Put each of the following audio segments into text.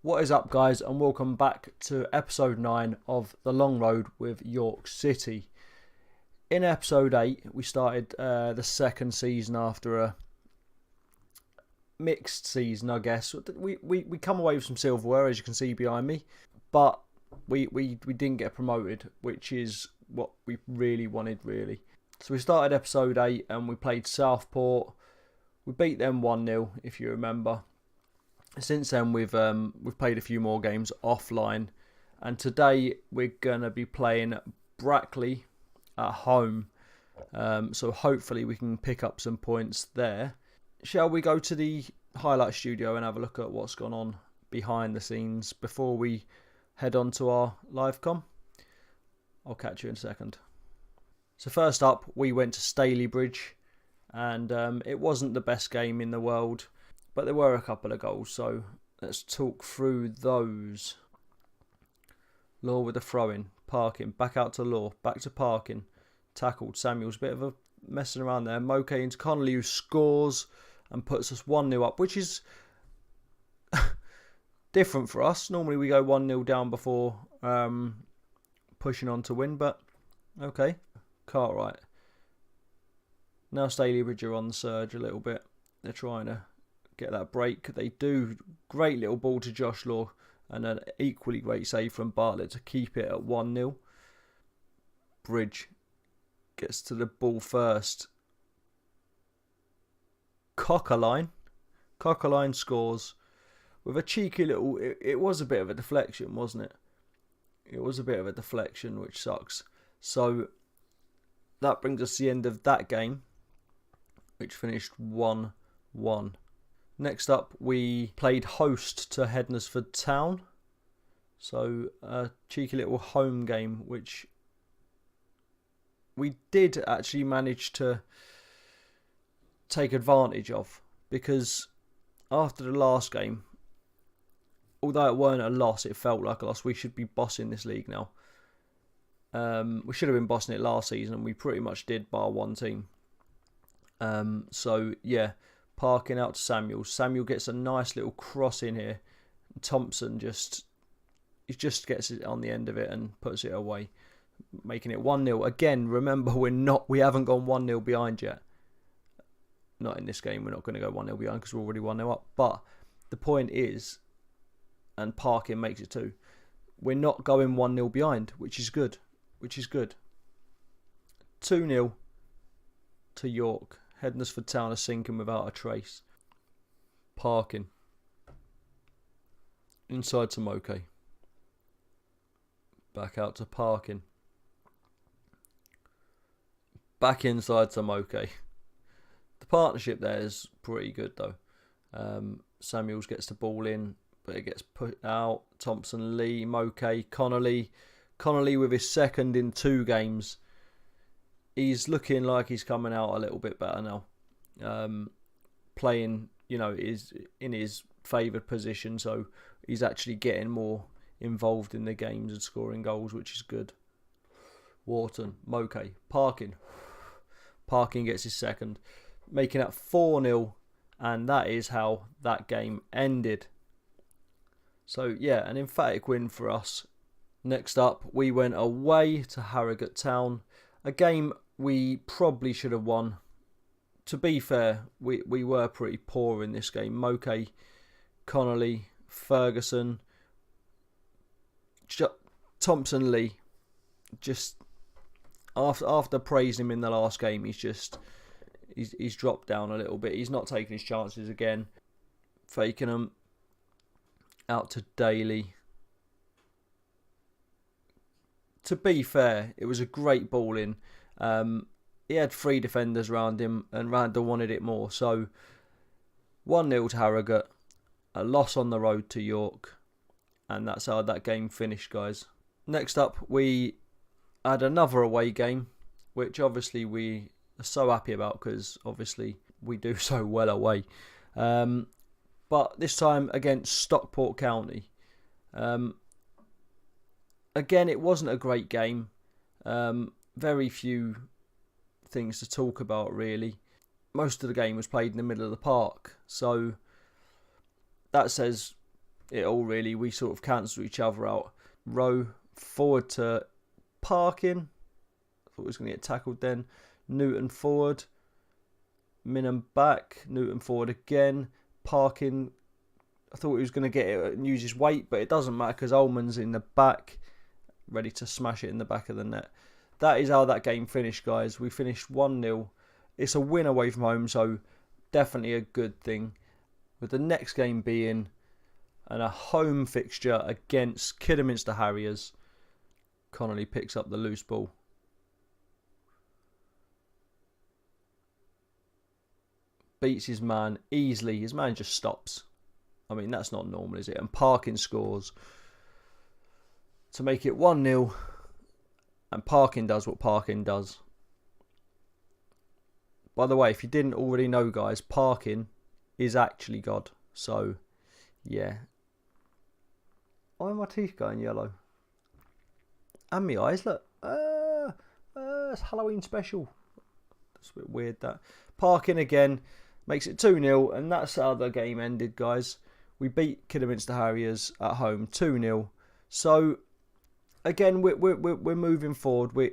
What is up, guys, and welcome back to episode 9 of The Long Road with York City. In episode 8, we started the second season after a mixed season, I guess. We come away with some silverware, as you can see behind me, but we didn't get promoted, which is what we really wanted, really. So we started episode 8 and we played Southport. We beat them 1-0, if you remember. Since then, we've played a few more games offline, and today we're gonna be playing Brackley at home. So hopefully we can pick up some points there. Shall we go to the highlight studio and have a look at what's gone on behind the scenes before we head on to our live com? I'll catch you in a second. So first up, we went to Staley Bridge, and it wasn't the best game in the world, but there were a couple of goals, so let's talk through those. Law with a throw-in, Parkin, back out to Law, back to Parkin, tackled. Samuels, bit of a messing around there. Moke into Connolly, who scores and puts us 1-0 up, which is different for us. Normally we go 1-0 down before pushing on to win, but okay. Cartwright. Now Staley Bridge are on the surge a little bit. They're trying to get that break. They do. Great little ball to Josh Law and an equally great save from Bartlett to keep it at 1-0. Bridge gets to the ball first. Cockerline scores with a cheeky little... It was a bit of a deflection, wasn't it? It was a bit of a deflection, which sucks. So that brings us to the end of that game, which finished 1-1. Next up, we played host to Hednesford Town. So a cheeky little home game, which we did actually manage to take advantage of. Because after the last game, although it weren't a loss, it felt like a loss. We should be bossing this league now. We should have been bossing it last season, and we pretty much did, bar one team. So yeah, Parking out to Samuel. Samuel gets a nice little cross in here. Thompson just gets it on the end of it and puts it away, making it 1-0. Again, remember, we haven't gone 1-0 behind yet. Not in this game. We're not going to go 1-0 behind because we're already 1-0 up. But the point is, and Parkin makes it too, we're not going 1-0 behind, which is good. 2-0 to York. Hednesford Town are sinking without a trace. Parkin. Inside to Moke. Back out to Parkin. Back inside to Moke. The partnership there is pretty good though. Samuels gets the ball in, but it gets put out. Thompson, Lee, Moke, Connolly. Connolly with his second in 2 games. He's looking like he's coming out a little bit better now. Playing, is in his favoured position, so he's actually getting more involved in the games and scoring goals, which is good. Wharton, Moke, Parkin. Parkin gets his second, making it 4-0, and that is how that game ended. So yeah, an emphatic win for us. Next up, we went away to Harrogate Town. A game we probably should have won. To be fair, we were pretty poor in this game. Moke, Connolly, Ferguson, Thompson, Lee. Just after praising him in the last game, he's dropped down a little bit. He's not taking his chances again. Fakenham out to Daly. To be fair, it was a great ball in. He had 3 defenders around him, and Randall wanted it more. So 1-0 to Harrogate, a loss on the road to York, and that's how that game finished, guys. Next up, we had another away game, which obviously we are so happy about because obviously we do so well away. But this time against Stockport County. Again, it wasn't a great game. Very few things to talk about, really. Most of the game was played in the middle of the park, so that says it all really. We sort of cancelled each other out. Rowe forward to Parkin. I thought he was going to get tackled then. Newton forward. Minham back. Newton forward again. Parkin. I thought he was going to get it and use his weight, but it doesn't matter because Ullman's in the back, ready to smash it in the back of the net. That is how that game finished, guys. We finished 1-0. It's a win away from home, so definitely a good thing. With the next game being a home fixture against Kidderminster Harriers. Connolly picks up the loose ball. Beats his man easily. His man just stops. I mean, that's not normal, is it? And Parkin scores to make it 1-0. And Parkin does what Parkin does. By the way, if you didn't already know, guys, Parkin is actually God. So, yeah. Why are my teeth going yellow? And my eyes, look. It's Halloween special. That's a bit weird, that. Parkin again makes it 2-0. And that's how the game ended, guys. We beat Kidderminster Harriers at home 2-0. So, again, we're moving forward. We're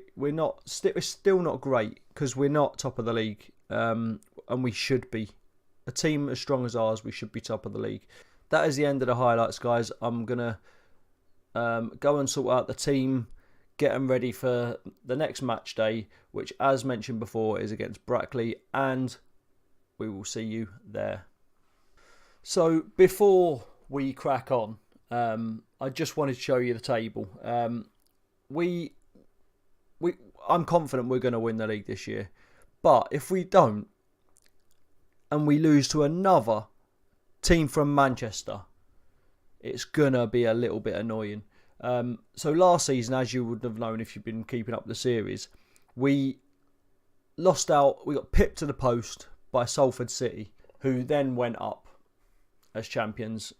still not great because we're not top of the league, and we should be. A team as strong as ours, we should be top of the league. That is the end of the highlights, guys. I'm gonna go and sort out the team, get them ready for the next match day, which, as mentioned before, is against Brackley, and we will see you there. So before we crack on, I just wanted to show you the table. I'm confident we're going to win the league this year. But if we don't, and we lose to another team from Manchester, it's going to be a little bit annoying. So last season, as you would have known if you've been keeping up the series, we lost out. We got pipped to the post by Salford City, who then went up as champions.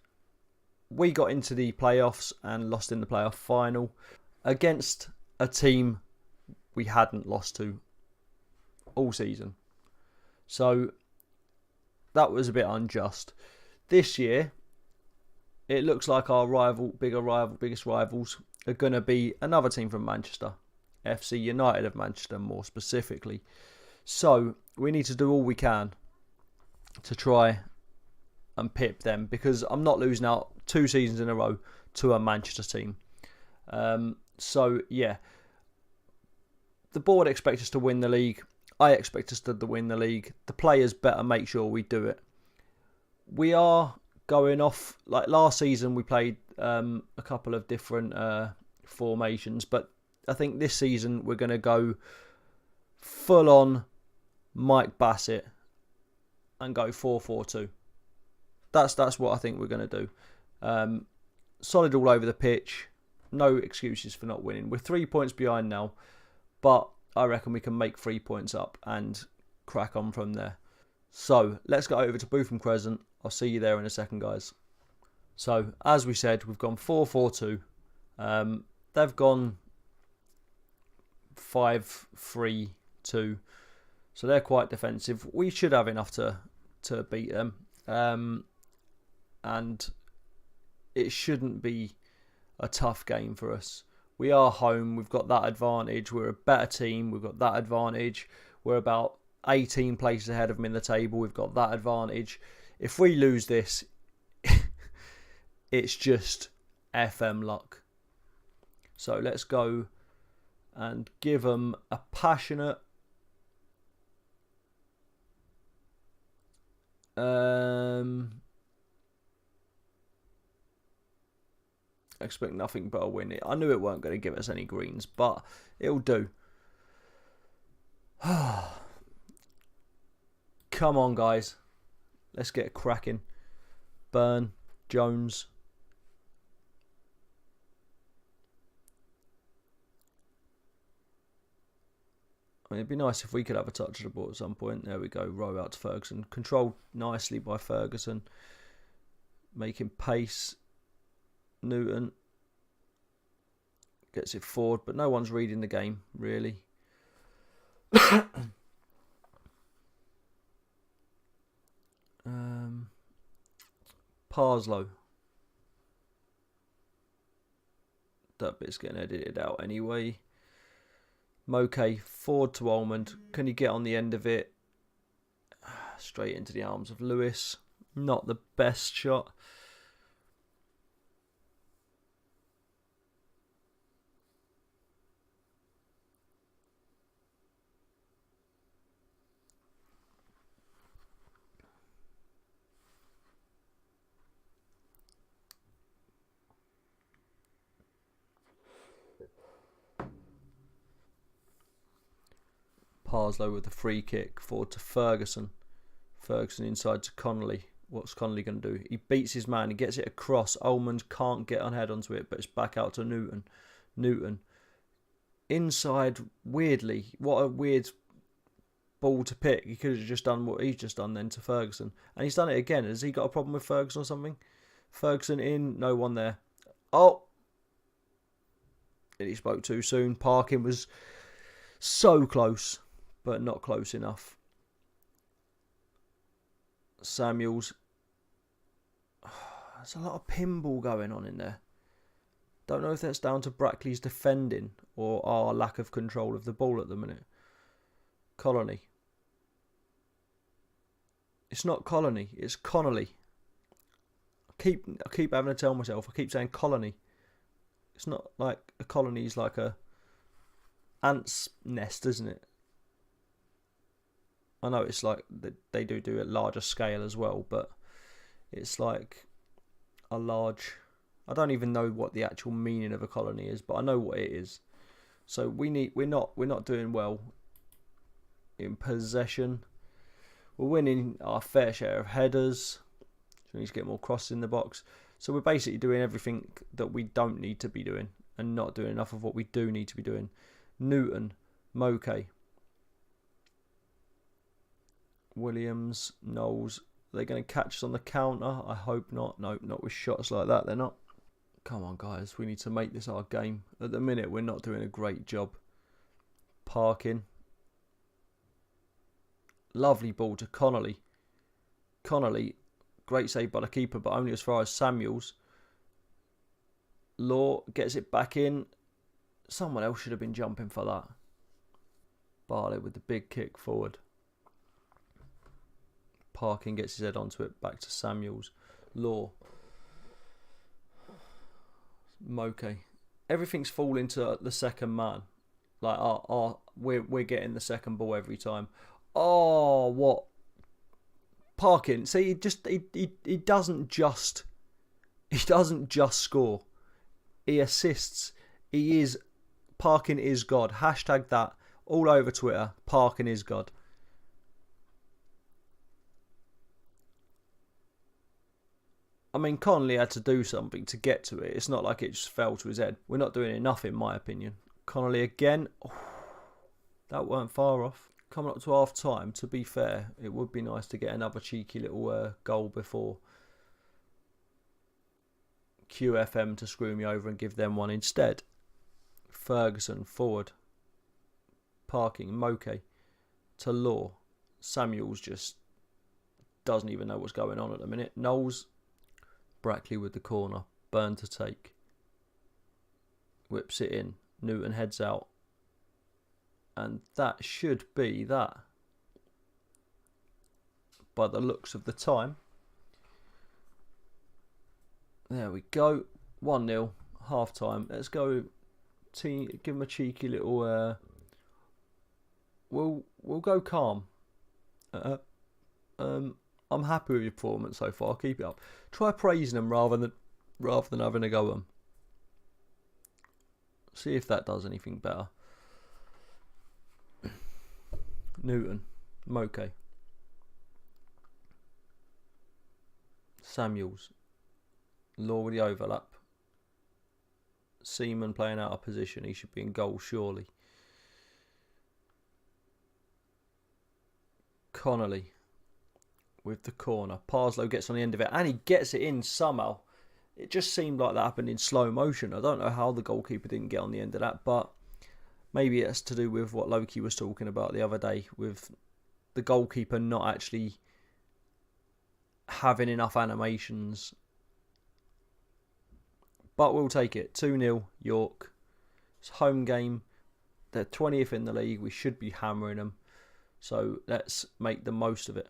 We got into the playoffs and lost in the playoff final against a team we hadn't lost to all season. So that was a bit unjust. This year, it looks like our biggest rivals are going to be another team from Manchester, FC United of Manchester more specifically. So we need to do all we can to try and pip them, because I'm not losing out 2 seasons in a row to a Manchester team. So yeah, the board expects us to win the league. I expect us to win the league. The players better make sure we do it. We are going off, like last season we played a couple of different formations, but I think this season we're going to go full on Mike Bassett and go 4-4-2. That's what I think we're going to do. Solid all over the pitch. No excuses for not winning. We're 3 points behind now, but I reckon we can make 3 points up and crack on from there. So let's go over to Bootham Crescent. I'll see you there in a second, guys. So as we said, we've gone 4-4-2. They've gone 5-3-2. So they're quite defensive. We should have enough to beat them. And it shouldn't be a tough game for us. We are home. We've got that advantage. We're a better team. We've got that advantage. We're about 18 places ahead of them in the table. We've got that advantage. If we lose this, it's just FM luck. So let's go and give them a passionate I expect nothing but a win. I knew it weren't going to give us any greens, but it'll do. Come on, guys. Let's get cracking. Burn, Jones. I mean, it'd be nice if we could have a touch of the ball at some point. There we go. Row out to Ferguson. Controlled nicely by Ferguson. Making pace. Newton gets it forward, but no one's reading the game, really. Parslow. That bit's getting edited out anyway. Moke forward to Almond. Can he get on the end of it? Straight into the arms of Lewis. Not the best shot. Parslow with the free kick forward to Ferguson. Ferguson inside to Connolly. What's Connolly going to do? He beats his man. He gets it across. Ullman can't get on head onto it, but it's back out to Newton. Newton. Inside, weirdly. What a weird ball to pick. He could have just done what he's just done then to Ferguson. And he's done it again. Has he got a problem with Ferguson or something? Ferguson in. No one there. Oh! And he spoke too soon. Parkin was so close, but not close enough. Samuels. There's a lot of pinball going on in there. Don't know if that's down to Brackley's defending or our lack of control of the ball at the minute. Colony. It's not Colony, it's Connolly. I keep having to tell myself, I keep saying colony. It's not like a colony is like a ant's nest, isn't it? I know it's like they do a larger scale as well, but it's like a large. I don't even know what the actual meaning of a colony is, but I know what it is. So we're not doing well in possession. We're winning our fair share of headers. So we need to get more crosses in the box. So we're basically doing everything that we don't need to be doing and not doing enough of what we do need to be doing. Newton, Moke, Williams, Knowles. Are they going to catch us on the counter? I hope not. No, not with shots like that. They're not. Come on, guys. We need to make this our game. At the minute, we're not doing a great job. Parkin. Lovely ball to Connolly. Connolly, great save by the keeper, but only as far as Samuels. Law gets it back in. Someone else should have been jumping for that. Bartlett with the big kick forward. Parkin gets his head onto it. Back to Samuels. Law. Moke. Everything's falling to the second man. Like we're getting the second ball every time. Oh, what? Parkin. See, he doesn't just score. He assists. Parkin is God. Hashtag that all over Twitter. Parkin is God. I mean, Connolly had to do something to get to it. It's not like it just fell to his head. We're not doing enough, in my opinion. Connolly again. Oh, that weren't far off. Coming up to half time, to be fair, it would be nice to get another cheeky little goal before QFM to screw me over and give them one instead. Ferguson forward. Parking. Moke to Law. Samuels just doesn't even know what's going on at the minute. Knowles. Brackley with the corner. Burn to take. Whips it in. Newton heads out. And that should be that. By the looks of the time. There we go. 1-0. Half time. Let's go. Give them a cheeky little. We'll go calm. I'm happy with your performance so far. Keep it up. Try praising them rather than having a go at them. See if that does anything better. Newton, Moke, Samuels, Law with the overlap. Seaman playing out of position. He should be in goal surely. Connolly with the corner. Parslow gets on the end of it and he gets it in somehow. It just seemed like that happened in slow motion. I don't know how the goalkeeper didn't get on the end of that, but maybe it's to do with what Loki was talking about the other day with the goalkeeper not actually having enough animations but we'll take it. 2-0 York. It's a home game. They're 20th in the league. We should be hammering them. So let's make the most of it.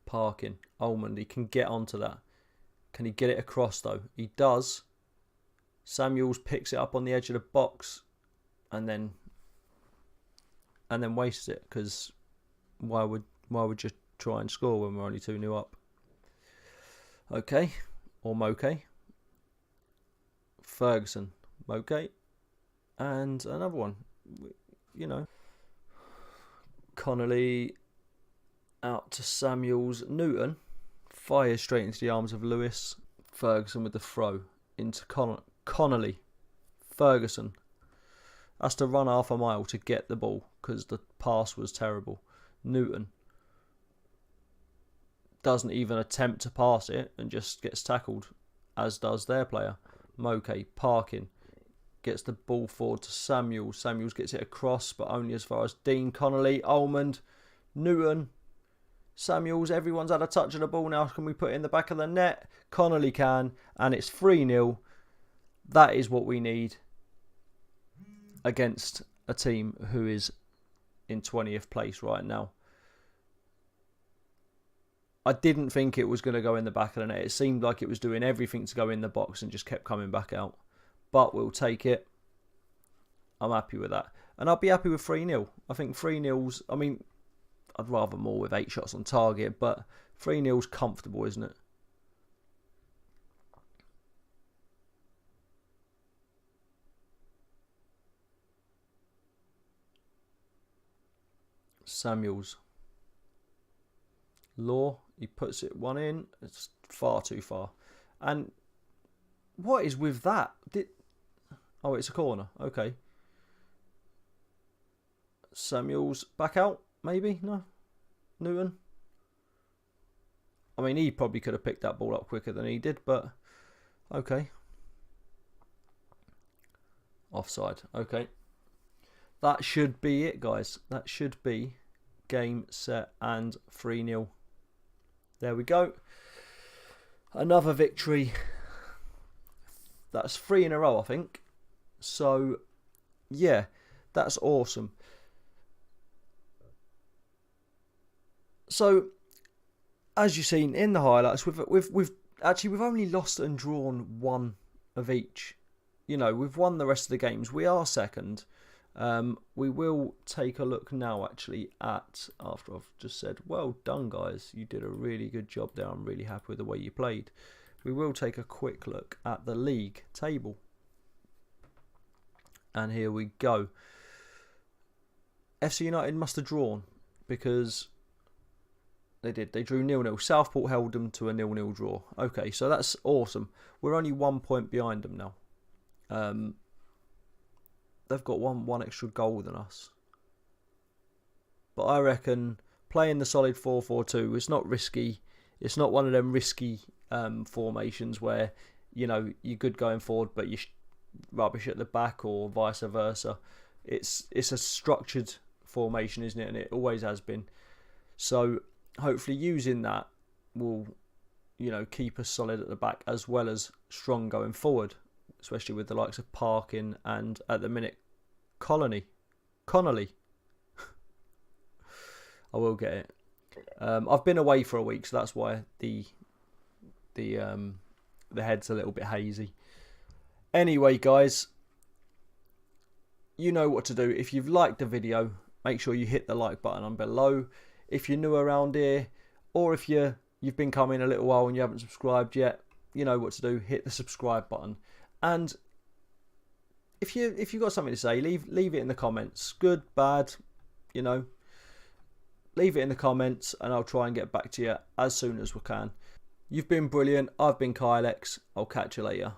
Parking. Almond, he can get onto that. Can he get it across though? He does. Samuels picks it up on the edge of the box and then wastes it, because why would you try and score when we're only 2-0 up? Okay, or Moke. Ferguson, Moke, and another one. You know, Connolly out to Samuels. Newton fires straight into the arms of Lewis. Ferguson with the throw into Connolly. Ferguson has to run half a mile to get the ball because the pass was terrible. Newton doesn't even attempt to pass it and just gets tackled, as does their player. Moke, parking, gets the ball forward to Samuels. Samuels gets it across, but only as far as Dean. Connolly, Almond, Newton, Samuels. Everyone's had a touch of the ball now. Can we put it in the back of the net? Connolly can, and it's 3-0. That is what we need against a team who is in 20th place right now. I didn't think it was going to go in the back of the net. It seemed like it was doing everything to go in the box and just kept coming back out. But we'll take it. I'm happy with that. And I'll be happy with 3-0. I think 3-0's... I mean, I'd rather more with 8 shots on target, but 3-0's comfortable, isn't it? Samuels. Law, he puts it one in. It's far too far. And what is with that? Oh, it's a corner. Okay. Samuels back out, maybe? No? Newton? I mean, he probably could have picked that ball up quicker than he did, but okay. Offside. Okay. That should be it, guys. That should be game, set, and 3-0. There we go. Another victory. That's 3 in a row, I think. So, yeah, that's awesome. So, as you've seen in the highlights, we've only lost and drawn one of each. You know, we've won the rest of the games. We are second. We will take a look now, actually, after I've just said, well done, guys. You did a really good job there. I'm really happy with the way you played. We will take a quick look at the league table. And here we go. FC United must have drawn because they did. They drew 0-0. Southport held them to a 0-0 draw. Okay, so that's awesome. We're only 1 point behind them now. They've got one extra goal than us. But I reckon playing the solid 4-4-2, it's not risky. It's not one of them risky formations where, you know, you're good going forward but you're rubbish at the back, or vice versa. It's a structured formation, isn't it? And it always has been. So hopefully using that will, you know, keep us solid at the back as well as strong going forward, especially with the likes of Parkin and, at the minute, Connolly. I will get it. I've been away for a week, so that's why the head's a little bit hazy. Anyway, guys, you know what to do. If you've liked the video, make sure you hit the like button on below. If you're new around here, or if you've been coming a little while and you haven't subscribed yet, you know what to do. Hit the subscribe button. And if you've got something to say, leave it in the comments. Good, bad, you know. Leave it in the comments and I'll try and get back to you as soon as we can. You've been brilliant. I've been Kylex. I'll catch you later.